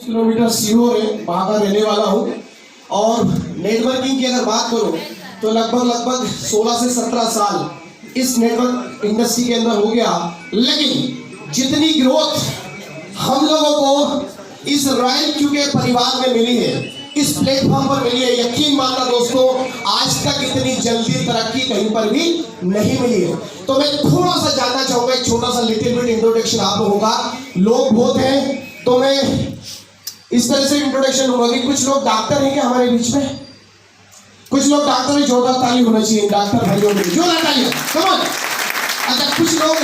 Kilometre Sehore है, वहाँ का रहने वाला हूँ। और नेटवर्किंग की अगर बात करूँ तो लगभग 16 से 17 साल इस नेटवर्क इंडस्ट्री के अंदर हो गया। लेकिन जितनी ग्रोथ हम लोगों को इस रॉयल क्यू के परिवार में मिली है, इस प्लेटफॉर्म पर मिली है, यकीन मानना दोस्तों आज तक इतनी जल्दी तरक्की कहीं पर भी नहीं मिली है। तो मैं थोड़ा सा जानना चाहूंगा, एक छोटा सा लिटिल बिट इंट्रोडक्शन आप लोगों का। लोग बहुत हैं तो मैं इस तरह से इंट्रोडक्शन दूंगा कि कुछ लोग डॉक्टर हैं क्या हमारे बीच में? कुछ लोग डॉक्टर में जोरदार ताली होना चाहिए, डॉक्टर भाइयों में जोरदार ताली, कम ऑन। अच्छा, कुछ लोग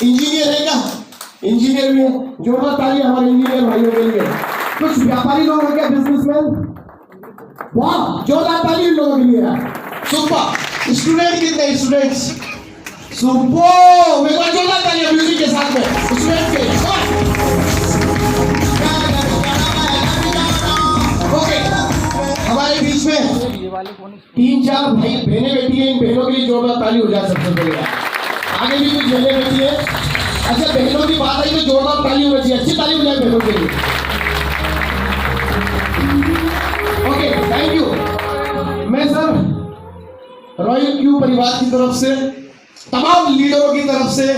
इंजीनियर है क्या? इंजीनियर भी है, जोरदार ताली हमारे इंजीनियर भाइयों के लिए। कुछ व्यापारी लोग हैं क्या? बिजनेसमैन, वाह, जोरदार ताली लोगों के लिए। सुपर। स्टूडेंट कितने? स्टूडेंट्स सुपर, मेरे को जोरदार ताली म्यूजिक के साथ में स्टूडेंट के। ओके, हमारे बीच में 3-4 भाई बहनें बैठी हैं, इन बहनों के लिए जोरदार ताली हो जाए सबसे पहले। आगे भी कुछ बहनें बैठी है। अच्छा, बहनों की बात आई तो जोरदार ताली होनी चाहिए, अच्छी ताली हो जाए बहनों के लिए। Okay, thank you. मैं सर रॉयल क्यू परिवार की तरफ से, तमाम लीडरों की तरफ से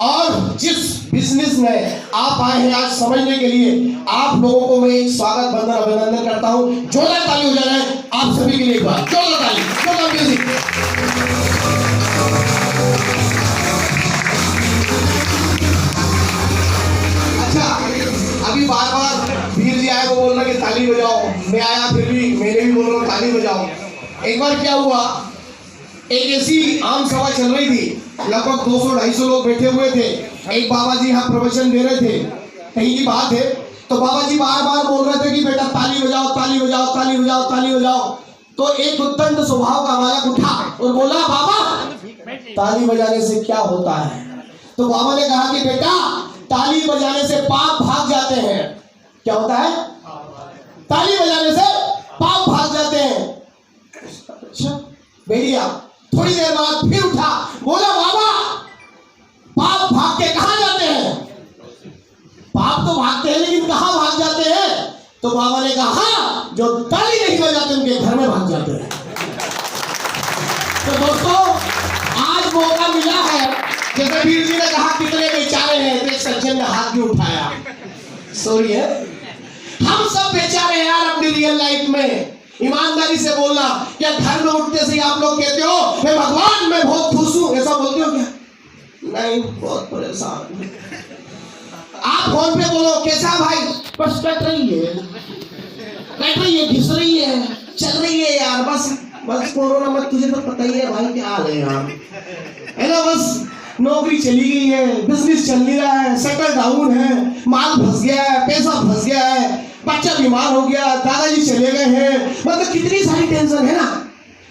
और जिस बिजनेस में आप आए हैं आज समझने के लिए, आप लोगों को मैं एक स्वागत बंदन अभिनंदन करता हूं। जोरदार ताली हो जाए आप सभी के लिए, एक बार जोरदार ताली, जोरदार म्यूजिक। अच्छा, अभी बार बार वीर जी आए वो बोल रहे कि ताली बजाओ, मैं आया फिर भी मैंने भी बोल रहा हूँ ताली बजाओ। एक बार क्या हुआ, एक ऐसी आम सभा चल रही थी, लगभग 200-250 लोग बैठे हुए थे। एक बाबा जी यहाँ प्रवचन दे रहे थे, कहीं की बात है, तो बाबा जी बार बार बोल रहे थे कि बेटा ताली बजाओ, ताली बजाओ, ताली बजाओ, ताली बजाओ। तो एक उत्तंड स्वभाव का बालक उठा और बोला, बाबा ताली बजाने से क्या होता है? तो बाबा ने कहा कि बेटा ताली बजाने से पाप भाग जाते हैं। क्या होता है? ताली बजाने से पाप भाग जाते हैं। अच्छा, बैठिया। थोड़ी देर बाद फिर उठा, बोला, बाबा पाप भाग के कहां जाते हैं? पाप तो भागते हैं लेकिन कहां भाग जाते हैं? तो बाबा ने कहा, जो ताली नहीं बजाते उनके घर में भाग जाते हैं। तो दोस्तों आज मौका मिला है, जैसे वीर जी ने कहा कितने बेचारे हैं, तो एक सज्जन ने हाथ भी उठाया। सॉरी है, हम सब बेचारे हैं यार अपनी रियल लाइफ में। ईमानदारी से बोलना, क्या घर में उठते से आप लोग कहते हो मैं भगवान मैं बहुत खुश हूं, ऐसा बोलते हो क्या? नहीं, बहुत परेशान। आप फोन पे बोलो, कैसा भाई? बस कट रही है, घिस रही है, चल रही है यार, बस कोरोना मत, तुझे तो पता ही है भाई क्या हाल है यार, है ना? बस नौकरी चली गई है, बिजनेस चल नहीं रहा है, सेटल डाउन है, माल फंस गया है, पैसा फंस गया है, बच्चा बीमार हो गया, दादाजी चले गए हैं, मतलब कितनी सारी टेंशन है ना।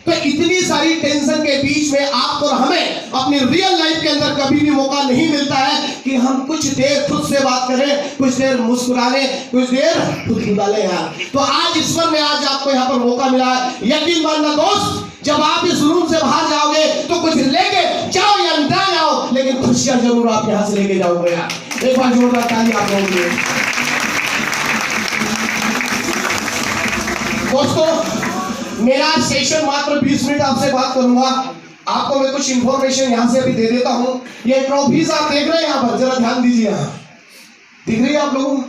तो इतनी सारी टेंशन के बीच में आपको और हमें अपनी रियल लाइफ के अंदर कभी भी मौका नहीं मिलता है कि हम कुछ देर खुद से बात करें, कुछ देर मुस्कुराने, कुछ देर खुद निकालें यार। तो आज ईश्वर ने आज आपको यहाँ पर मौका मिला है। यकीन मानना दोस्त, जब आप इस रूम से बाहर जाओगे तो कुछ लेके जाओ या ना जाओ, लेकिन खुशियां जरूर आप यहाँ से लेके जाओगे यार। एक बार जोरदार ताली आप लोगों के लिए। दोस्तों मेरा सेशन मात्र 20 मिनट आपसे बात करूंगा। आपको मैं कुछ इंफॉर्मेशन यहाँ से अभी दे देता हूँ। ये ट्रॉफीज आप देख रहे हैं यहाँ पर, जरा ध्यान दीजिए, यहाँ दिख रही है आप लोगों को?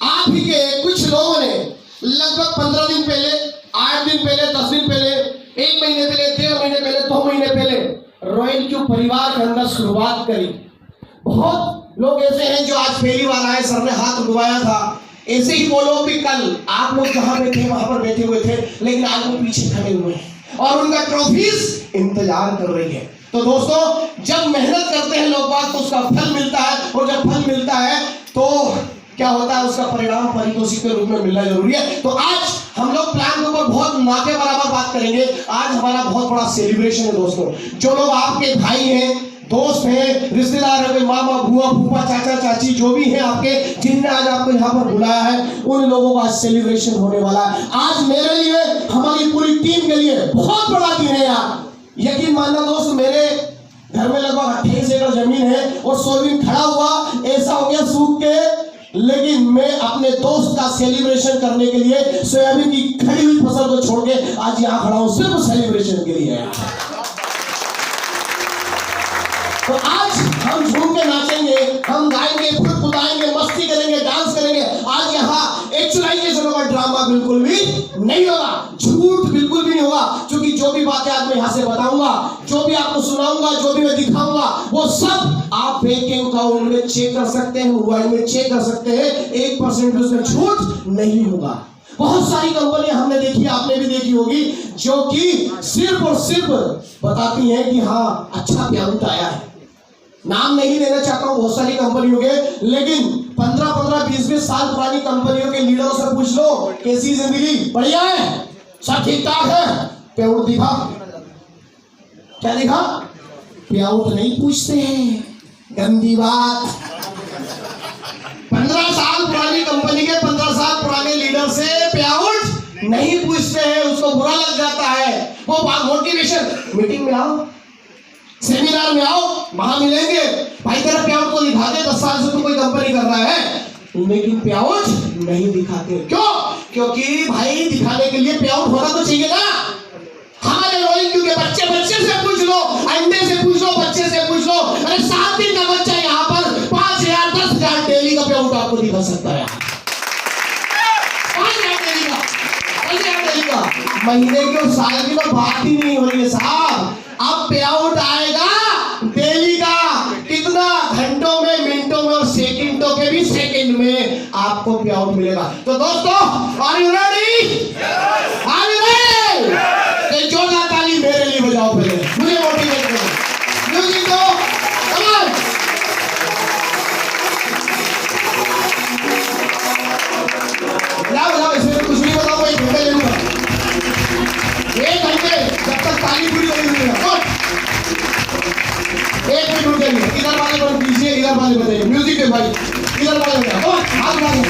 आप ही के कुछ लोगों ने लगभग 15 दिन पहले, 8 दिन पहले, 10 दिन पहले, 1 महीने पहले, 1.5 महीने पहले, 2 महीने पहले रॉयल क्यू परिवार के अंदर शुरुआत करी। बहुत लोग ऐसे हैं जो आज पहली बार आए, सर ने हाथ उठवाया था। ऐसे ही वो लोग भी कल आप लोग जहां बैठे वहां पर बैठे हुए थे, लेकिन आज वो पीछे खड़े हुए हैं और उनका ट्रॉफीज इंतजार कर रही है। तो दोस्तों जब मेहनत करते हैं लोग बात तो उसका फल मिलता है, और जब फल मिलता है तो क्या होता है, उसका परिणाम पारितोषिक के रूप में मिलना जरूरी है। तो आज हम लोग प्लान के ऊपर बहुत ना के बराबर बात करेंगे। आज हमारा बहुत बड़ा सेलिब्रेशन है दोस्तों। जो लोग आपके भाई हैं, दोस्त हैं, रिश्तेदार हैं, मामा, बुआ, फूफा, चाचा, चाची, जो भी हैं आपके, जिनने आज आपको यहाँ पर बुलाया है, उन लोगों का सेलिब्रेशन होने वाला है। आज मेरे लिए, हमारी पूरी टीम के लिए बहुत बड़ा दिन है यार। यकीन मानना दोस्त, मेरे घर में लगभग 28 एकड़ जमीन है और सोयाबीन खड़ा हुआ, ऐसा हो गया सूख के लेकिन मैं अपने दोस्त का सेलिब्रेशन करने के लिए सोयाबीन की खड़ी हुई फसल को छोड़ के आज यहां खड़ा हूं, सिर्फ सेलिब्रेशन के लिए। तो आज हम झूम के नाचेंगे, हम गाएंगे, खुद कुदाएंगे, मस्ती करेंगे, डांस करेंगे। आज यहाँ एक्चुअलाइजेशन होगा, ड्रामा बिल्कुल भी नहीं होगा, झूठ बिल्कुल भी नहीं होगा, क्योंकि जो भी बातें आज मैं यहाँ से बताऊंगा, जो भी आपको सुनाऊंगा, जो भी मैं दिखाऊंगा, वो सब आप बैंक अकाउंट में चेक कर सकते हैं, मोबाइल में चेक कर सकते हैं, 1% भी उसमें झूठ नहीं होगा। बहुत सारी कंपनियां हमने देखी, आपने भी देखी होगी, जो कि सिर्फ और सिर्फ बताती हैं कि हाँ अच्छा पेआउट आया है। नाम नहीं लेना चाहता हूं, बहुत सारी कंपनियों के, लेकिन 15-15, 20-20 साल पुरानी कंपनियों के लीडरों से पूछ लो कैसी जिंदगी, बढ़िया है, सब ठीक ठाक है, पेआउट दिखा, क्या दिखा? पेआउट नहीं पूछते हैं, गंदी बात। 15 साल पुरानी कंपनी के 15 साल पुराने लीडर से पेआउट नहीं पूछते हैं, उसको बुरा लग जाता है। वो मोटिवेशन मीटिंग में आओ, सेमिनार में आओ, वहां मिलेंगे, भाई तेरा पेआउट को दिखा दे, 10 साल से तू कोई कंपनी कर रहा है, लेकिन पेआउट नहीं दिखाते। क्यों? क्योंकि भाई दिखाने के लिए पेआउट होना तो चाहिए ना। हमारे रॉयल क्यू के बच्चे से पूछ लो, अंडे से पूछ लो, बच्चे से पूछ लो, अरे 7 दिन का बच्चा यहाँ पर 5,000 10,000 डेली का पेआउट आपको दिखा सकता है। 5,000 डेली का, 5,000 डेली का, महीने की और साल की तो बात ही नहीं हो रही है साहब। अब पेआउट आएगा डेली का, कितना? घंटों में, मिनटों में और सेकंडों के भी सेकंड में आपको पेआउट मिलेगा। तो दोस्तों, are you ready? Are you ready? तो जोरदार ताली मेरे लिए बजाओ, पहले मुझे मोटिवेट करो। म्यूजिक दो, कम ऑन। लाओ इसमें कुछ नहीं बताओ, एक घंटे ले लूंगा, 1 घंटे, जब तक ताली पूरी नहीं हुई। 1 मिनट रुक जाइए, इधर वाले को दीजिए, इधर वाले बताइए, म्यूजिक है भाई, इधर वाले बताओ, हाथ लगाइए।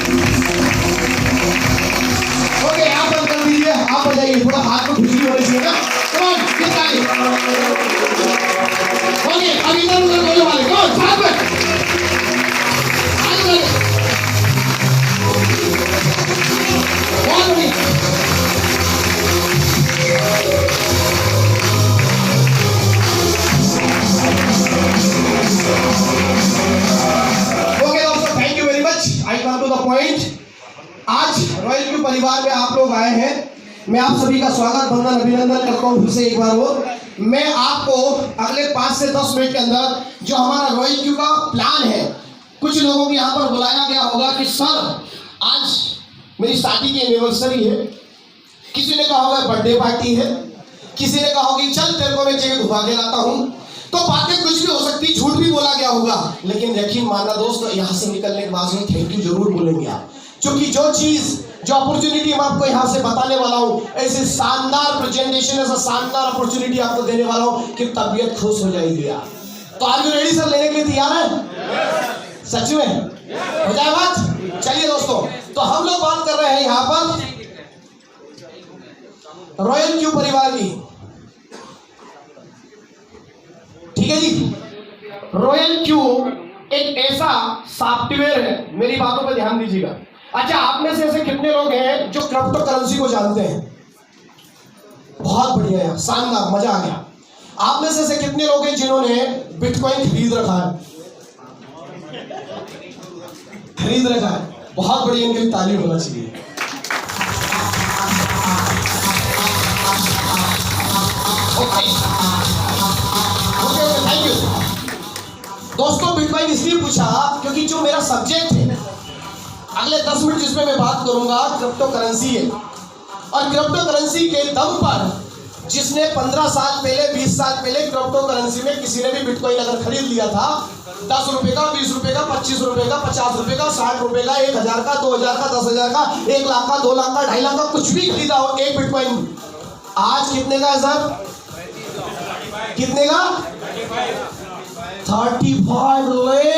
ओके, आप बंद कर दीजिए, आप बजाइए, थोड़ा हाथ को खुशी होनी चाहिए ना। कम ऑन, कितना है? ओके, अब इधर उधर बोलने वाले, कम ऑन, साथ में आगे बढ़िए, बहुत बढ़िया। ओके दोस्तों, thank you very much. I come to the point. आज रॉयल क्यू परिवार में आप लोग आए हैं, मैं आप सभी का स्वागत, वंदन, अभिनंदन करता हूं फिर से एक बार वो। मैं आपको अगले 5 से 10 मिनट के अंदर जो हमारा रॉयल क्यू का प्लान है, कुछ लोगों को यहाँ पर बुलाया गया होगा कि सर आज मेरी शादी की एनिवर्सरी है, किसी ने कहा होगा बर्थडे पार्टी है, किसी ने कहा होगी चल तेरे को मैं जगह घुमा के लाता हूँ। तो बातें कुछ भी हो सकती, झूठ भी बोला गया होगा, लेकिन यकीन मानना दोस्त, यहाँ से निकलने के बाद में थैंक यू जरूर बोलेंगे आप, क्योंकि जो चीज, जो अपॉर्चुनिटी मैं आपको यहाँ से बताने वाला हूँ, ऐसे शानदार प्रेजेंटेशन, ऐसा शानदार अपॉर्चुनिटी आपको देने वाला हूँ कि तबीयत खुश हो जाएगी यार। तो आर यू रेडी सर? लेने के लिए तैयार है? सच में हो जाए बात? चलिए दोस्तों, तो हम लोग बात कर रहे हैं यहाँ पर रॉयल क्यू परिवार की, ठीक है जी। रॉयल क्यू एक ऐसा सॉफ्टवेयर है, मेरी बातों पर ध्यान दीजिएगा। अच्छा, आप में से ऐसे कितने लोग हैं जो क्रिप्टो करेंसी को जानते हैं? बहुत बढ़िया यार, शानदार, मजा आ गया। आप में से ऐसे कितने लोग हैं जिन्होंने बिटकॉइन खरीद रखा है? खरीद रखा है, बहुत बढ़िया, इनके लिए ताली होना चाहिए। थैंक यू दोस्तों। बिटकॉइन इसलिए पूछा क्योंकि जो मेरा सब्जेक्ट है अगले 10 मिनट जिसमें मैं बात करूंगा, क्रिप्टो करेंसी है। और क्रिप्टो करेंसी के दम पर जिसने 15 साल पहले, 20 साल पहले क्रिप्टो करेंसी में किसी ने भी बिटकॉइन अगर खरीद लिया था, 10 रुपए का, 20 रुपए का, 25 रुपए का, 50 रुपए का, 60 रुपए का, 1,000 का, 2,000 का, 10,000 का, 1 लाख का, 2 लाख का, 2.5 लाख का, कुछ भी खरीदा हो, एक बिटकॉइन आज कितने का है सर? कितने का? 35 लाख।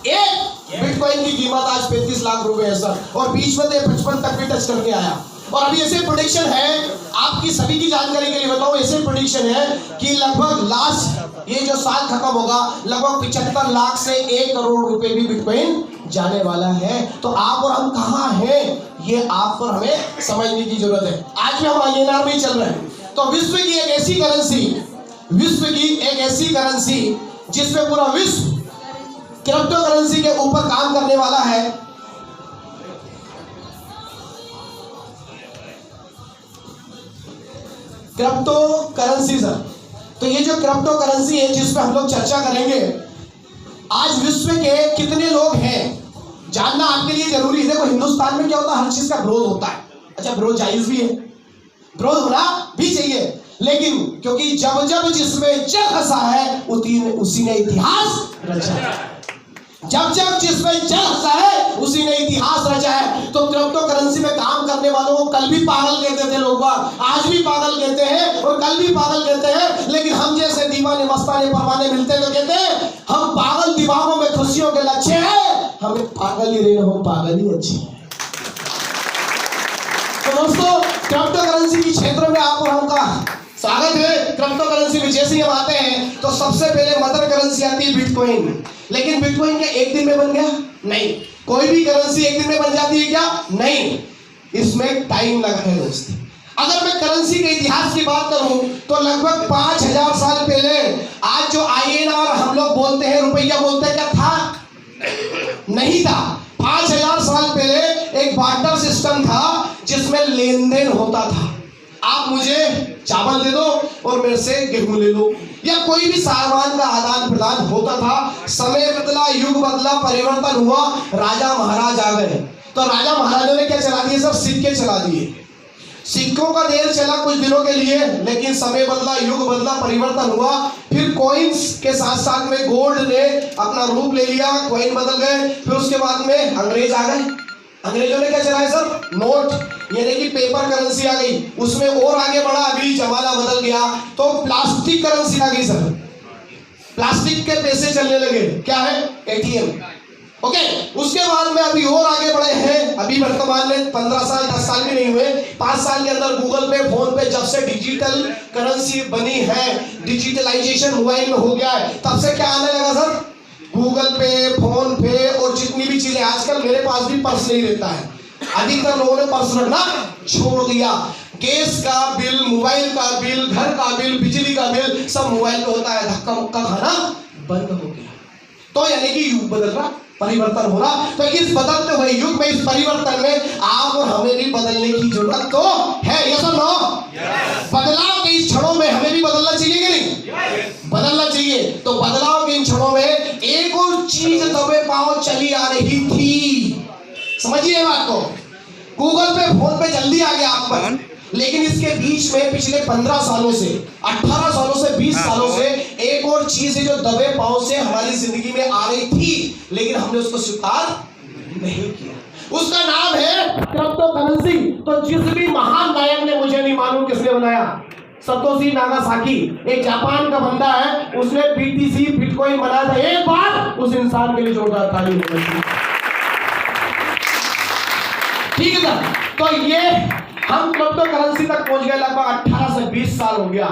एक बिटकॉइन की कीमत आज 35 लाख रुपए है सर, और बीच में 55 तक भी टच करके आया। और अभी ऐसे प्रेडिक्शन है, आपकी सभी की जानकारी के लिए बताऊं, ऐसे प्रेडिक्शन है कि लगभग लास्ट ये जो साल खत्म होगा, लगभग 75 लाख से 1 करोड़ रुपए भी बिटकॉइन जाने वाला है। तो आप और हम कहाँ हैं, ये आप और हमें समझने की जरूरत है। आज भी हम INR में ही चल रहे हैं। तो विश्व की एक ऐसी करेंसी जिसमें पूरा विश्व क्रिप्टो करेंसी के ऊपर काम करने वाला है। क्रिप्टो करेंसी सर, तो ये जो क्रिप्टो करेंसी है जिस पर हम लोग चर्चा करेंगे, आज विश्व के कितने लोग हैं जानना आपके लिए जरूरी है। देखो हिंदुस्तान में क्या होता है, हर चीज का विरोध होता है। अच्छा, विरोध जायज भी है, विरोध होना भी चाहिए, लेकिन क्योंकि जब जब जिसमें जग हंसा है उसी ने इतिहास रचा है। जब जब जिसमें जग हंसा है उसी ने इतिहास रचा है। तो क्रिप्टो करेंसी में काम करने वालों को कल भी पागल कहते थे लोग, आज भी पागल कहते हैं और कल भी पागल कहते हैं। लेकिन हम जैसे दीवाने मस्ताने परवाने मिलते तो कहते हैं हम पागल दिमागों में खुशियों के लक्ष्य है, हमें पागल ही रहे, हम पागल ही अच्छी है। तो दोस्तों, क्रिप्टो करेंसी के क्षेत्र में आप और हम का स्वागत है। क्रिप्टो करेंसी में जैसे हम आते हैं तो सबसे पहले मदर करेंसी आती है बिटकॉइन। लेकिन बिटकॉइन क्या एक दिन में बन गया? नहीं। कोई भी करेंसी एक दिन में बन जाती है क्या? नहीं, इसमें टाइम लगा है दोस्त। अगर मैं करेंसी के इतिहास की बात करूं तो लगभग 5000 साल पहले आज जो INR हम लोग बोलते हैं, रुपया बोलते हैं, क्या था? नहीं था। 5000 साल पहले एक बार्टर सिस्टम था जिसमें लेन देन होता था। आप मुझे चावल दे दो और मेरे से गेहूं ले लो, या कोई भी सामान का आदान प्रदान होता था। समय बदला, युग बदला, परिवर्तन हुआ, राजा महाराज आ गए। तो राजा महाराजों ने क्या चला दिए सर? सिक्के चला दिए। सिक्कों का देर चला कुछ दिनों के लिए, लेकिन समय बदला, युग बदला, परिवर्तन हुआ। फिर कॉइन्स के साथ साथ में गोल्ड ने अपना रूप ले लिया, कॉइन बदल गए। फिर उसके बाद में अंग्रेज आ गए। अंग्रेजों ने क्या चलाया सर? नोट, यानी कि पेपर करेंसी आ गई। उसमें और आगे बढ़ा, अभी जमाना बदल गया तो प्लास्टिक करेंसी आ गई सर। प्लास्टिक के पैसे चलने लगे, क्या है? ATM। ओके, उसके बाद में अभी और आगे बढ़े हैं। अभी वर्तमान में 15 साल 10 साल भी नहीं हुए, 5 साल के अंदर गूगल पे, फोन पे, जब से डिजिटल करेंसी बनी है, डिजिटलाइजेशन मोबाइल में हो गया है, तब से क्या आने लगा सर? गूगल पे, फोन पे और जितनी भी चीजें। आजकल मेरे पास भी पर्स नहीं रहता है, अधिकतर लोगों ने पर्स रखना छोड़ दिया। गैस का बिल, मोबाइल का बिल, घर का बिल, बिजली का बिल सब मोबाइल पे होता है। धक्का मुक्का खाना बंद हो गया। तो यानी कि युग बदल रहा, परिवर्तन हो रहा। तो इस बदलते हुए युग में, इस परिवर्तन में आप और हमें भी बदलने की जरूरत तो है। यस और नो? बदलाव के इस क्षणों में हमें भी बदलना चाहिए कि नहीं? बदलना चाहिए। तो बदलाव के इन क्षणों में एक और चीज दबे पांव चली आ रही थी। समझिए बात को। गूगल पे, फोन पे जल्दी आ गया आप पर, लेकिन इसके बीच में पिछले 15 सालों से, 18 सालों से, 20 सालों से एक और चीज है जो दबे पांव से हमारी जिंदगी में आ रही थी, लेकिन हमने उसको स्वीकार नहीं किया। उसका नाम है क्रिप्टो करेंसी। तो जिस भी महान नायक ने, मुझे नहीं मालूम किसने बनाया, सतोशी नागासाकी, एक जापान का बंदा है, उसने BTC बिटकॉइन बनाया था। एक बार उस इंसान के लिए जोरदार ताली होनी चाहिए। ठीक है सर। तो ये हम क्रिप्टो करेंसी तक पहुंच गए, लगभग 18 से 20 साल हो गया।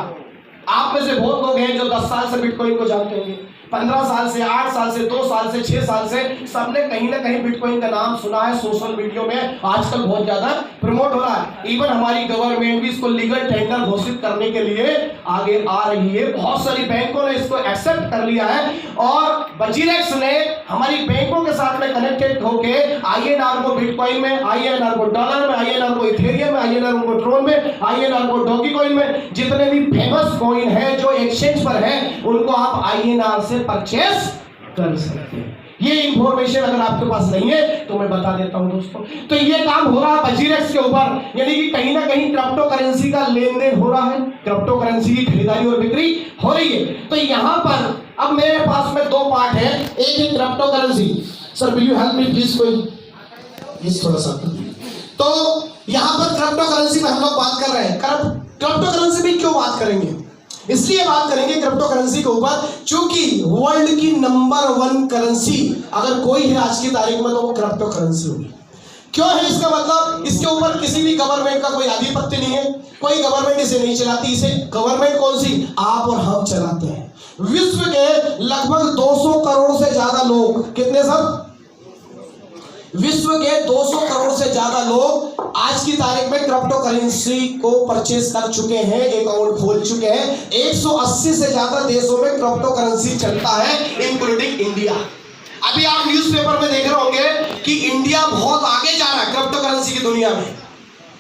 आप में से बहुत लोग हैं जो 10 साल से बिटकॉइन को जानते होंगे, 15 साल से, 8 साल से, 2 साल से, 6 साल से सबने कहीं ना कहीं बिटकॉइन का नाम सुना है। सोशल मीडिया में आजकल बहुत ज्यादा प्रमोट हो रहा है। इवन हमारी गवर्नमेंट भी इसको लीगल टेंडर घोषित करने के लिए आगे आ रही है। बहुत सारी बैंकों ने इसको एक्सेप्ट कर लिया है और वजीरेक्स ने हमारी बैंकों के साथ में कनेक्टेड होके INR को बिटकॉइन में, INR को डॉलर में, INR को इथेरियम में, INR को ट्रोन में, INR को डॉगी कॉइन में, जितने भी फेमस कॉइन है जो एक्सचेंज पर है, उनको आप INR से परचेस कर सकते हैं। ये इंफॉर्मेशन अगर आपके पास नहीं है तो मैं बता देता हूं दोस्तों। तो ये काम हो रहा है वजीरेक्स के ऊपर, यानी कि कहीं ना कहीं क्रिप्टो करेंसी का लेन देन हो रहा है, क्रिप्टो करेंसी की खरीदारी और बिक्री हो रही है। तो यहां पर अब मेरे पास में 2 पार्ट है। एक है crypto currency. Sir will you help me please, कोई थोड़ा सा। तो यहां पर क्रिप्टो करेंसी में हम लोग बात कर रहे हैं। क्रिप्टो करेंसी में क्यों बात करेंगे? इसलिए बात करेंगे क्रिप्टो करेंसी के ऊपर क्योंकि वर्ल्ड की नंबर 1 करेंसी अगर कोई है आज की तारीख में तो वो क्रिप्टो करेंसी होगी। क्यों है इसका मतलब? इसके ऊपर किसी भी गवर्नमेंट का कोई आधिपत्य नहीं है, कोई गवर्नमेंट इसे नहीं चलाती। इसे गवर्नमेंट कौन सी? आप और हम चलाते हैं। विश्व के लगभग 200 करोड़ से ज्यादा लोग, कितने सर? विश्व के 200 करोड़ से ज्यादा लोग आज की तारीख में क्रिप्टो करेंसी को परचेज कर चुके हैं, अकाउंट खोल चुके हैं। 180 से ज्यादा देशों में क्रिप्टो करेंसी चलता है, इंक्लूडिंग इंडिया। अभी आप न्यूज़पेपर में देख रहे होंगे कि इंडिया बहुत आगे जा रहा है क्रिप्टो करेंसी की दुनिया में।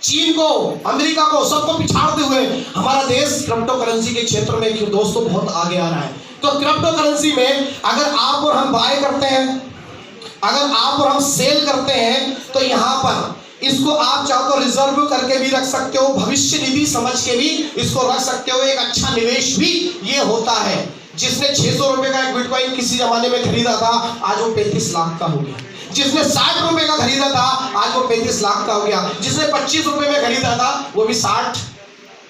चीन को, अमेरिका को, सबको पिछाड़ते हुए हमारा देश क्रिप्टो करेंसी के क्षेत्र में दोस्तों बहुत आगे आ रहा है। तो क्रिप्टो करेंसी में अगर आप और हम बाय करते हैं, अगर आप और हम सेल करते हैं, तो यहाँ पर इसको आप चाहो तो रिजर्व करके भी रख सकते हो, भविष्य निधि समझ के भी इसको रख सकते हो। एक अच्छा निवेश भी ये होता है। जिसने 600 रुपए का एक बिटकॉइन किसी जमाने में खरीदा था, आज वो 35 लाख का हो गया। जिसने 60 रुपए का खरीदा था, आज वो 35 लाख का हो गया। जिसने 25 रुपए में खरीदा था, वो भी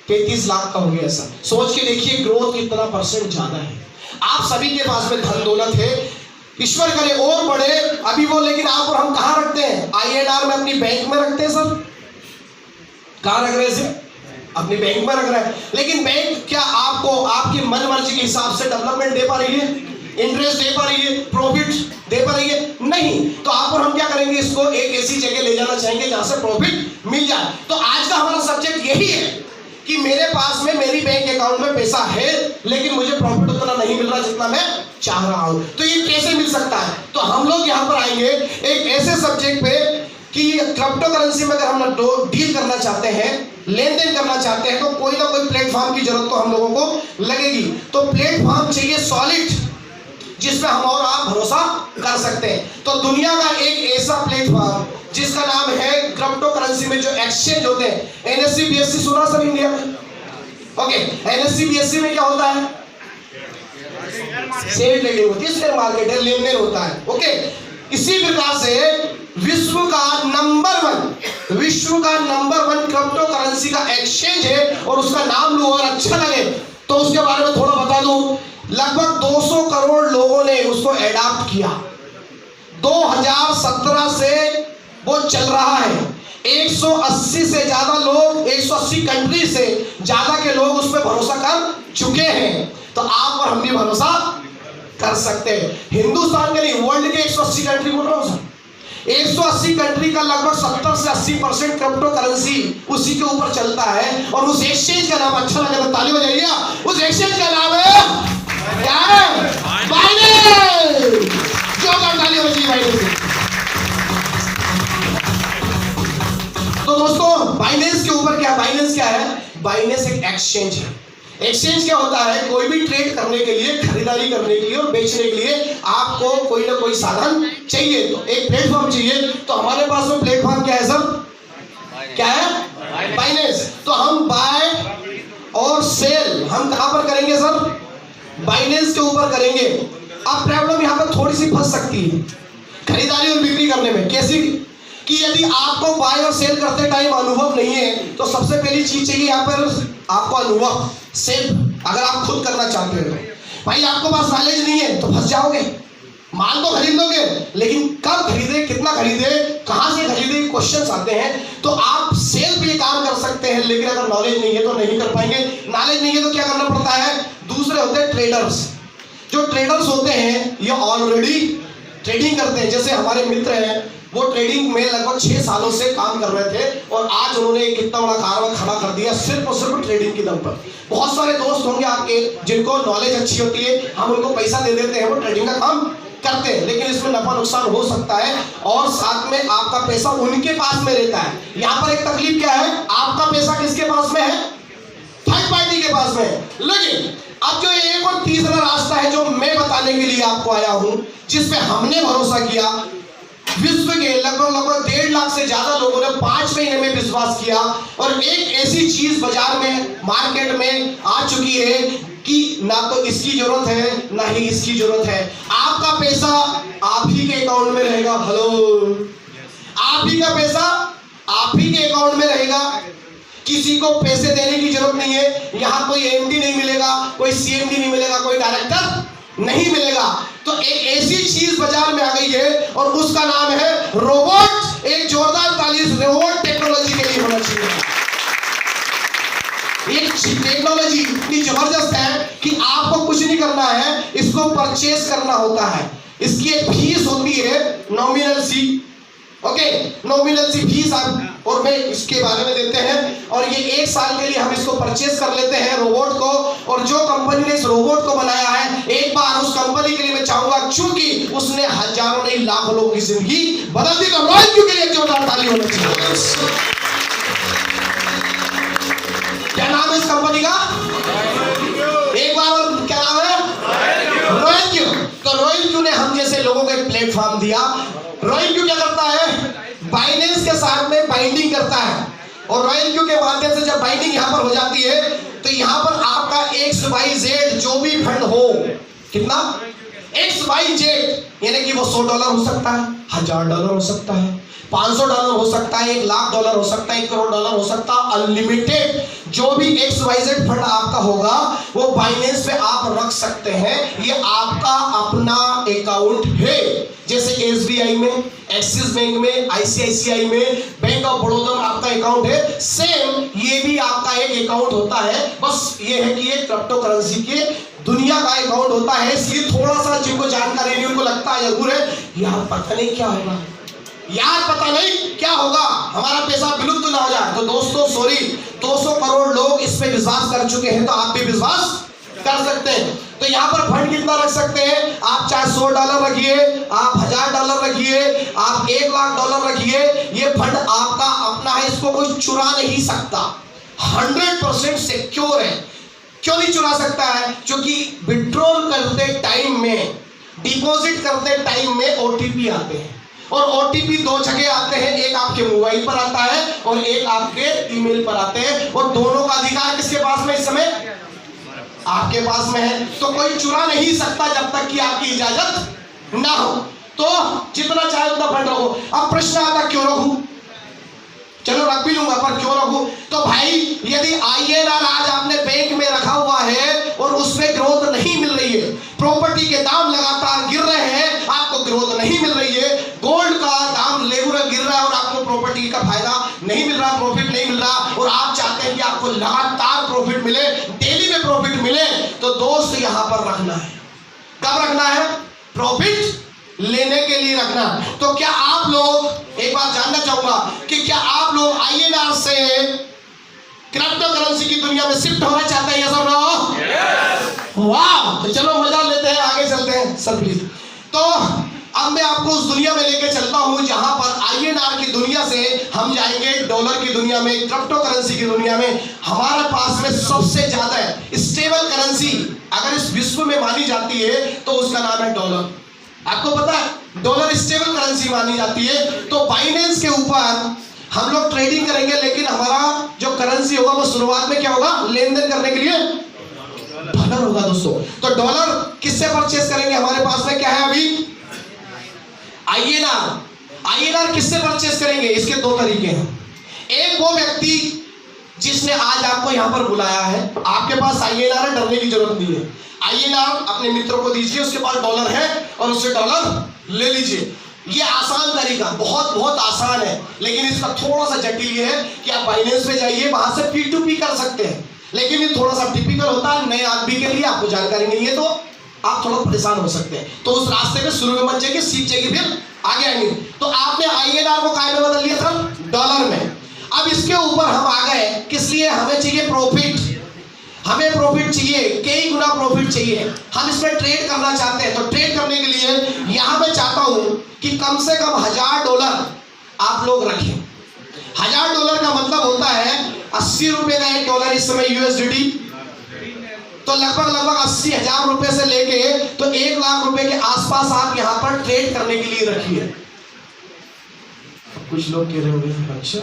35 लाख का हो गया। सर सोच के देखिए ग्रोथ कितना % ज्यादा है। आप सभी के पास में धन दौलत है, ईश्वर करे और बढ़े। अभी वो, लेकिन आप और हम कहाँ रखते हैं? INR में अपनी बैंक में रखते हैं। सर कहाँ रख रहे हैं? अपनी बैंक में रख रहे हैं। लेकिन बैंक क्या आपको आपकी मन मर्जी के हिसाब से डेवलपमेंट दे पा रही है, इंटरेस्ट दे पा रही है, प्रॉफिट दे पा रही है? नहीं। तो आप और हम क्या करेंगे? इसको एक ऐसी जगह ले जाना चाहेंगे जहां से प्रॉफिट मिल जाए। तो आज का हमारा सब्जेक्ट यही है कि मेरे पास में मेरी बैंक अकाउंट में पैसा है, लेकिन मुझे प्रॉफिट उतना नहीं मिल रहा जितना मैं चाह रहा हूं। तो ये कैसे मिल सकता है? तो हम लोग यहां पर आएंगे एक ऐसे सब्जेक्ट पे कि क्रिप्टो करेंसी में अगर हम डील करना चाहते हैं, लेन देन करना चाहते हैं, तो कोई ना कोई प्लेटफॉर्म की जरूरत तो हम लोगों को लगेगी। तो प्लेटफॉर्म चाहिए सॉलिड, जिसमें हम और आप भरोसा कर सकते हैं। तो दुनिया का एक ऐसा प्लेटफॉर्म जिसका नाम है क्रिप्टो करेंसी में जो एक्सचेंज होते हैं, NSE BSE सुना सब इंडिया में? ओके, NSE BSE में क्या होता है? शेयर ट्रेडिंग होती है, शेयर मार्केट है, लेन देन होता है। ओके, इसी प्रकार से विश्व का नंबर 1 क्रिप्टो करेंसी का एक्सचेंज है, और उसका नाम लो और अच्छा लगे तो उसके बारे में थोड़ा बता दूं। लगभग 200 करोड़ लोगों ने उसको अडॉप्ट किया। 2017 से वो चल रहा है। 180 से ज्यादा लोग, 180 कंट्री से ज्यादा के लोग उस पर भरोसा कर चुके हैं। तो आप और हम भी भरोसा कर सकते हैं। हिंदुस्तान के नहीं, वर्ल्ड के 180 कंट्री बोल रहा हूं सर। 180 कंट्री का लगभग 70 से 80% क्रिप्टो करेंसी उसी के ऊपर चलता है। और उस एक्सचेंज का नाम अच्छा लगे तो ताली बजाइए। उस एक्सचेंज का नाम है क्या है? बाइनेंस। जोरदार ताली बजाइए बाइनेंस। तो दोस्तों बाइनेंस के ऊपर क्या? बाइनेंस क्या है? बाइनेंस एक एक्सचेंज है। एक्सचेंज क्या होता है? कोई भी ट्रेड करने के लिए, खरीदारी करने के लिए और बेचने के लिए आपको कोई ना कोई साधन चाहिए, तो एक प्लेटफॉर्म चाहिए। तो हमारे पास में प्लेटफॉर्म क्या है सर? क्या है? बाइनेंस। तो हम बाय और सेल हम कहां पर करेंगे सर? बाइनेंस के ऊपर करेंगे। अब प्रॉब्लम यहां पर थोड़ी सी फंस सकती है खरीदारी और बिक्री करने में। कैसी? कि यदि आपको बाय और सेल करते टाइम अनुभव नहीं है, तो सबसे पहली चीज चाहिए यहाँ पर आपको अनुभव। सेल अगर आप खुद करना चाहते हो, भाई आपको पास नॉलेज नहीं है तो फंस जाओगे। माल तो खरीद लोगे, लेकिन कब खरीदे, कितना खरीदे, कहां से खरीदे, क्वेश्चंस आते हैं। तो आप सेल पे काम कर सकते हैं, लेकिन अगर नॉलेज नहीं है तो नहीं कर पाएंगे। नॉलेज नहीं है तो क्या करना पड़ता है? दूसरे होते हैं ट्रेडर्स। जो ट्रेडर्स होते हैं ये ऑलरेडी ट्रेडिंग करते हैं। जैसे हमारे मित्र हैं, वो ट्रेडिंग में लगभग 6 सालों से काम कर रहे थे, और आज उन्होंने एक कितना बड़ा कारखाना खड़ा कर दिया सिर्फ और सिर्फ ट्रेडिंग के दम पर। बहुत सारे दोस्त होंगे आपके जिनको नॉलेज अच्छी होती है, हम उनको पैसा दे देते हैं, वो ट्रेडिंग का काम करते हैं, लेकिन इसमें नफा नुकसान हो सकता है, और साथ में आपका पैसा उनके पास में रहता है। यहाँ पर एक तकलीफ क्या है? आपका पैसा किसके पास में है? थर्ड पार्टी के पास में है। लेकिन अब जो एक और तीसरा रास्ता है जो मैं बताने के लिए आपको आया हूं, जिसपे हमने भरोसा किया, विश्व के लगभग 1.5 लाख से ज्यादा लोगों ने 5 महीने में विश्वास किया, और एक ऐसी चीज बाजार में, मार्केट में आ चुकी है कि ना तो इसकी जरूरत है ना ही इसकी जरूरत है। आपका पैसा आप ही के अकाउंट में रहेगा। हेलो, आप ही का पैसा आप ही के अकाउंट में रहेगा। किसी को पैसे देने की जरूरत नहीं है। यहाँ कोई MD नहीं मिलेगा, कोई CMD नहीं मिलेगा, कोई डायरेक्टर नहीं मिलेगा। तो एक ऐसी चीज बाजार में आ गई है, और उसका नाम है रोबोट। एक जोरदार ताली रोबोट टेक्नोलॉजी के लिए होना चाहिए। ये टेक्नोलॉजी इतनी जबरदस्त है कि आपको कुछ नहीं करना है, इसको परचेस करना होता है। इसकी एक फीस होती है नॉमिनल सी, ओके, नॉमिनल सी फीस आप और मैं इसके बारे में देते हैं, और ये 1 साल के लिए हम इसको परचेज कर लेते हैं रोबोट को। और जो कंपनी ने इस रोबोट को बनाया है, एक बार उस कंपनी के लिए मैं चाहूंगा, क्योंकि उसने हजारों नहीं लाखों लोगों की जिंदगी बदल दी, तो रॉयल क्यू के लिए जोरदार ताली होनी चाहिए। क्या नाम है इस कंपनी का? एक बार और क्या नाम है? Royal Q. तो रॉयल क्यू ने हम जैसे लोगों को एक प्लेटफॉर्म दिया। रॉयल क्यू क्या करता है? बाइनेंस के साथ में बाइंडिंग करता है, और रॉयल क्यू के माध्यम से जब बाइंडिंग यहां पर हो जाती है, तो यहां पर आपका XYZ जो भी फंड हो, कितना XYZ, यानी कि वो $100 हो सकता है, $1000 हो सकता है, $500 हो सकता है, $1,00,000 हो सकता है, $1 करोड़ हो सकता है, अनलिमिटेड जो भी XYZ फंड आपका होगा वो बाइनेंस पे आप रख सकते हैं। ये आपका अपना अकाउंट है, जैसे SBI में, एक्सिस बैंक में, ICICI में, बैंक ऑफ बड़ौदा में आपका अकाउंट है, सेम ये भी आपका एक अकाउंट होता है। बस ये है कि ये क्रिप्टो करेंसी के दुनिया का अकाउंट होता है, इसलिए थोड़ा सा जिनको जानकारी नहीं उनको लगता है जरूर है यार पता नहीं क्या होगा, यार पता नहीं क्या होगा, हमारा पैसा विलुप्त ना हो जाए। तो दोस्तों सॉरी, 200 करोड़ लोग इस पे विश्वास कर चुके हैं, तो आप भी विश्वास कर सकते हैं। तो यहाँ पर फंड कितना रख सकते हैं आप? चाहे $100 रखिए, आप $1000 रखिए, आप $1,00,000 रखिए, ये फंड आपका अपना है, इसको कोई चुरा नहीं सकता, 100% सिक्योर है। क्यों नहीं चुरा सकता है? क्योंकि विड्रॉल करते टाइम में, डिपॉजिट करते टाइम में OTP आते हैं, और OTP 2 जगह आते हैं, एक आपके मोबाइल पर आता है और एक आपके ईमेल पर आते हैं, और दोनों का अधिकार किसके पास में इस समय? आपके पास में है। तो कोई चुरा नहीं सकता जब तक कि आपकी इजाजत ना हो। तो जितना चाहे उतना फंड रखो। अब प्रश्न आता क्यों रखूं? चलो रख भी लूंगा, पर क्यों रखूं? तो भाई यदि INR आज आपने बैंक में रखा हुआ है और उसमें ग्रोथ नहीं मिल रही है, प्रॉपर्टी के दाम लगातार गिर रहे हैं, आपको ग्रोथ नहीं मिल रही है, गोल्ड का दाम रेगुलर गिर रहा है और आपको प्रॉपर्टी का फायदा नहीं मिल रहा, प्रॉफिट नहीं मिल रहा, और आप चाहते हैं कि आपको लगातार प्रॉफिट मिले, डेली में प्रॉफिट मिले, तो दोस्त यहां पर रखना है। कब रखना है? प्रॉफिट लेने के लिए रखना। तो क्या आप लोग, एक बात जानना चाहूंगा कि क्या आप लोग INR से क्रिप्टो करेंसी की दुनिया में शिफ्ट होना चाहते हैं? यस और नो? वाह, तो चलो मजा लेते हैं, आगे चलते हैं सर प्लीज। तो अब मैं आपको उस दुनिया में लेके चलता हूं जहां पर INR की दुनिया से हम जाएंगे डॉलर की दुनिया में, क्रिप्टो करेंसी की दुनिया में। हमारे पास में सबसे ज्यादा स्टेबल करेंसी अगर इस विश्व में मानी जाती है तो उसका नाम है डॉलर। आपको पता है डॉलर स्टेबल करेंसी मानी जाती है। तो बाइनेंस के ऊपर हम लोग ट्रेडिंग करेंगे, लेकिन हमारा जो करेंसी होगा वो शुरुआत में क्या होगा? लेन देन करने के लिए डॉलर होगा दोस्तों। तो डॉलर किससे परचेस करेंगे? हमारे पास में क्या है अभी? INR किससे परचेस करेंगे? इसके 2 तरीके हैं। एक वो व्यक्ति जिसने आज आपको यहां पर बुलाया है, आपके पास INR है, डरने की जरूरत नहीं है। INR अपने मित्रों को दीजिए, उसके पास डॉलर है और उससे डॉलर ले लीजिए। ये आसान तरीका, बहुत बहुत आसान है, लेकिन इसका थोड़ा सा जटिल ये है कि आप बाइनेंस पे जाइए, वहां से P2P कर सकते हैं, लेकिन ये थोड़ा सा टिपिकल होता है नए आदमी के लिए, आपको जानकारी नहीं है तो आप थोड़ा परेशान हो सकते हैं। तो उस रास्ते में शुरू में मत जाइए, सीख जाइए, फिर आगे आएंगे। तो आपने INR को काय में बदल लिया था? डॉलर में। अब इसके ऊपर हम आ गए, किस लिए? हमें चाहिए प्रॉफिट, हमें प्रॉफिट चाहिए, कई गुना प्रॉफिट चाहिए, हम इसमें ट्रेड करना चाहते हैं। तो ट्रेड करने के लिए यहां मैं चाहता हूं कि कम से कम $1000 आप लोग रखें। $1000 का मतलब होता है 80 रुपए का $1 इस समय USDT, तो लगभग 80,000 रुपए से लेके तो 1,00,000 रुपए के आसपास आप यहाँ पर ट्रेड करने के लिए रखिए। कुछ लोग कह रहे होंगे अच्छा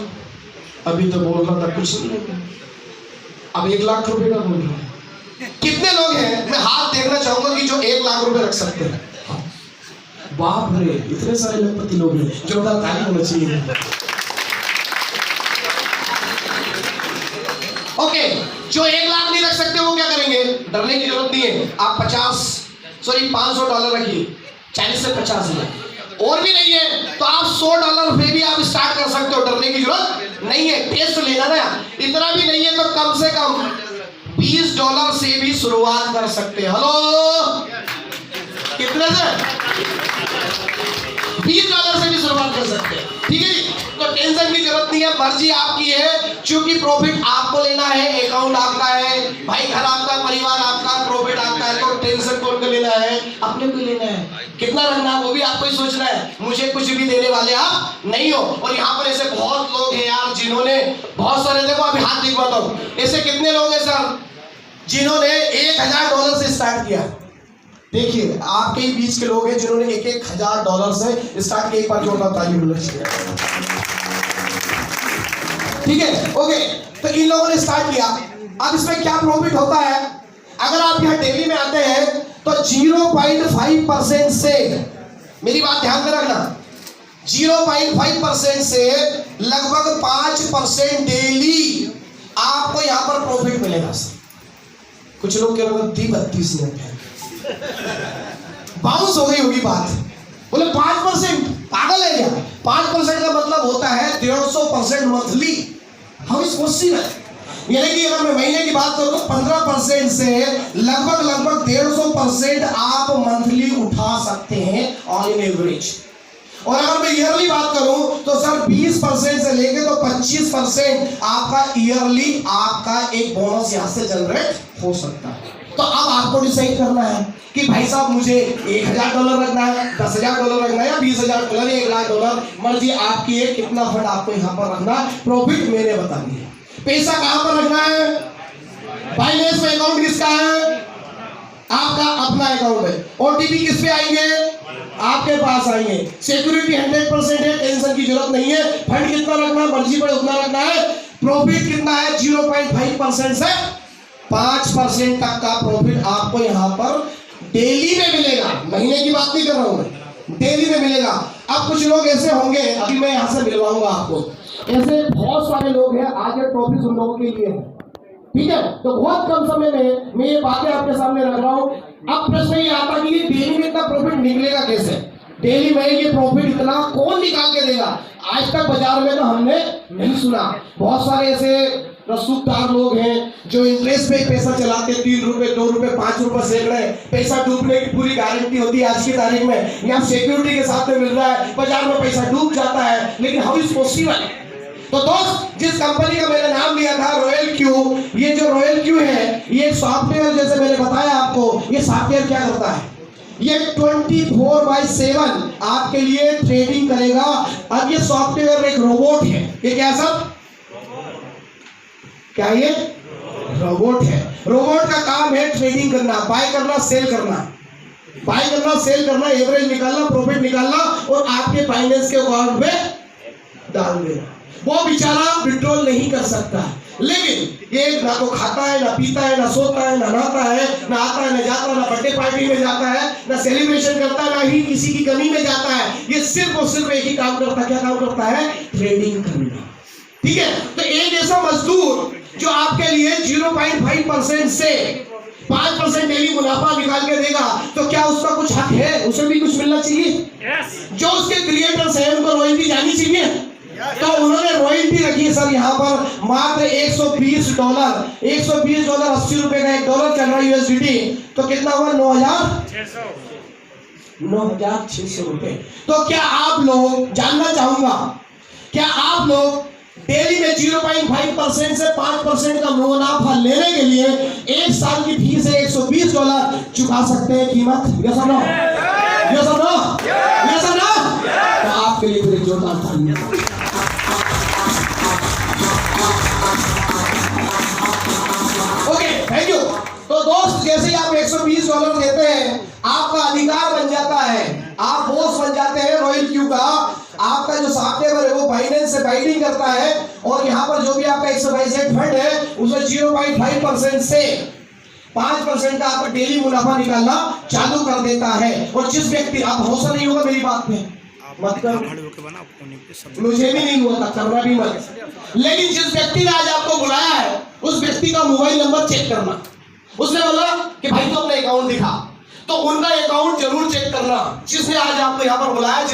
अभी तो बोल रहा था कुछ नहीं, अब 1,00,000 रुपए का बोल रहा है। कितने लोग हैं? मैं हाथ देखना चाहूंगा कि जो 1,00,000 रुपए रख सकते हैं। बाप रे, इतने सारे लखपति लोग हैं, जोरदार ताली होना चाहिए। ओके, जो 1,00,000 नहीं रख सकते वो क्या करेंगे? डरने की जरूरत नहीं है। आप $500 रखिए, 40 से 50,000 और भी नहीं है तो आप $100 पे भी आप स्टार्ट कर सकते हो, डरने की जरूरत नहीं है। टेस्ट लेना ना, इतना भी नहीं है तो कम से कम $20 से भी शुरुआत कर सकते हैं। हेलो, कितने से? $20 से भी शुरुआत कर सकते हैं, ठीक है जी। तो टेंशन की जरूरत नहीं है, मर्जी आपकी है, क्योंकि प्रॉफिट आपको लेना है, अकाउंट आपका है, भाई घर आपका, परिवार आपका, प्रॉफिट आपका है, तो टेंशन कौन को लेना है? अपने को लेना है। कितना रखना है वो भी आपको ही सोचना है, मुझे कुछ भी देने वाले आप नहीं हो। और यहाँ पर ऐसे बहुत लोग हैं यार जिन्होंने बहुत सारे, देखो अभी हाथ दिखवाता हूँ, ऐसे कितने लोग हैं सर जिन्होंने $1000 से स्टार्ट किया? देखिए आपके ही बीच के लोग हैं जिन्होंने $1000 से स्टार्ट किया। एक बार जोरदार ताली बोलना चाहिए, ठीक है, ओके। तो इन लोगों ने स्टार्ट किया। अब इसमें क्या प्रॉफिट होता है? अगर आप यहाँ डेली में आते हैं तो 0.5% से, मेरी बात ध्यान में रखना, 0.5% से लगभग 5% डेली आपको यहाँ पर प्रॉफिट मिलेगा। कुछ लोग कह रहे हैं 32 मिनट है, बाउंस हो गई होगी बात, बोले 5%, पागल है क्या? 5% का मतलब होता है 150% मंथली। How is possible? यानी कि अगर मैं महीने की बात करूं तो 15% से लगभग 150% आप मंथली उठा सकते हैं ऑन इन एवरेज। और अगर मैं ईयरली बात करूं तो सर 20% से लेके तो 25% आपका ईयरली आपका एक बोनस यहां से जनरेट हो सकता है। तो अब आपको डिसाइड करना है कि भाई साहब मुझे $1000 रखना है, $10,000 रखना है, या $20,000 या $1,00,000, मर्जी आपकी है। कितना फंड आपको यहाँ पर रखना है, प्रॉफिट मैंने बता दिया। पैसा कहाँ पर रखना है? फाइनेंस में अकाउंट किसका है? आपका अपना अकाउंट है। ओटीपी किस पे आएंगे? आपके पास आएंगे। सिक्योरिटी 100% है, टेंशन की जरूरत नहीं है। फंड कितना रखना है? मर्जी पर उतना रखना है। प्रॉफिट कितना है? 0.5% से 5% तक का प्रॉफिट आपको यहाँ पर डेली में मिलेगा। महीने की बात नहीं कर रहा हूं मैं, डेली में मिलेगा। अब कुछ लोग ऐसे होंगे, अभी मैं यहाँ से मिलवाऊंगा आपको, ऐसे बहुत सारे लोग हैं, आज ये टॉपिक उन लोगों के लिए है, ठीक है। तो बहुत कम समय में मैं ये बातें आपके सामने रख रहा हूँ। अब प्रश्न ये आता कि ये डेली में इतना प्रॉफिट निकलेगा कैसे? डेली में ये प्रॉफिट इतना कौन निकाल के देगा? आज तक बाजार में तो हमने नहीं सुना। बहुत सारे ऐसे रसूखदार लोग हैं जो इंटरेस्ट पे पैसा चलाते, 3 रुपए, 2 रुपए, 5 रुपए सेकड़े, पैसा डूबने की पूरी गारंटी होती है आज की तारीख में। यहाँ सिक्योरिटी के साथ में मिल रहा है, बाजार में पैसा डूब जाता है, लेकिन हाउ इज पॉसिबल? तो दोस्त, जिस कंपनी का मैंने नाम लिया था रॉयल क्यू, ये जो रॉयल क्यू है ये सॉफ्टवेयर, जैसे मैंने बताया आपको, ये सॉफ्टवेयर क्या करता है? ये 24/7 आपके लिए ट्रेडिंग करेगा। अब ये सॉफ्टवेयर एक रोबोट है। ये क्या सब? क्या ये रोबोट है? रोबोट का काम है ट्रेडिंग करना, बाय करना, सेल करना, बाय करना, सेल करना, एवरेज निकालना, प्रॉफिट निकालना और आपके फाइनेंस के अकाउंट में डाल देना। वो बेचारा विड्रॉल नहीं कर सकता, लेकिन ये ना तो खाता है, ना पीता है, ना सोता है, ना नहाता है, ना आता है, ना जाता है, ना बर्थडे पार्टी में जाता है, ना सेलिब्रेशन करता है, ना ही किसी की कमी में जाता है। ये सिर्फ और सिर्फ एक ही काम करता है। क्या काम करता है? ट्रेडिंग करना, ठीक है। तो एक ऐसा मजदूर जो आपके लिए 0.5% से 5% डेली मुनाफा निकाल के देगा, तो क्या उसका कुछ हक है? उसे भी कुछ मिलना चाहिए। जो उसके क्रिएटर्स हैं उनको रॉयल्टी जानी चाहिए। तो उन्होंने रॉयल्टी रखी है सर यहाँ पर मात्र $120। $120, 80 रुपए का $1 चल रहा है USDT, तो कितना हुआ? 9,600 रुपए। तो क्या आप लोग, जानना चाहूंगा, क्या आप लोग डेली में 0.5% से 5% का मुनाफा लेने के लिए एक साल की फीस है $120 चुका सकते हैं कीमत? यस और नो? यस और नो? यस और नो? तो आपके लिए फिर जोरदार तालियां। Okay, thank you. तो दोस्त, जैसे ही आप $120 देते हैं, आपका अधिकार बन जाता है, आप बॉस बन जाते हैं रॉयल क्यू का। आपका जो सॉफ्टवेयर है वो फाइनेंस से बाइंडिंग करता है, और यहाँ पर जो भी आपका XYZ फंड है उसमें 0.5% से 5% का आपका डेली मुनाफा निकालना चालू कर देता है। और जिस व्यक्ति, आप भरोसा नहीं होगा मेरी बात पे, मत कर, मुझे भी नहीं हुआ था, करना भी मत, लेकिन जिस व्यक्ति ने आज आपको बुलाया है उस व्यक्ति का मोबाइल नंबर चेक करना। उसने बोला कि भाई तो अपना अकाउंट दिखा, तो उनका अकाउंट जरूर चेक करना जिसने आज आपको यहाँ पर बुलाया।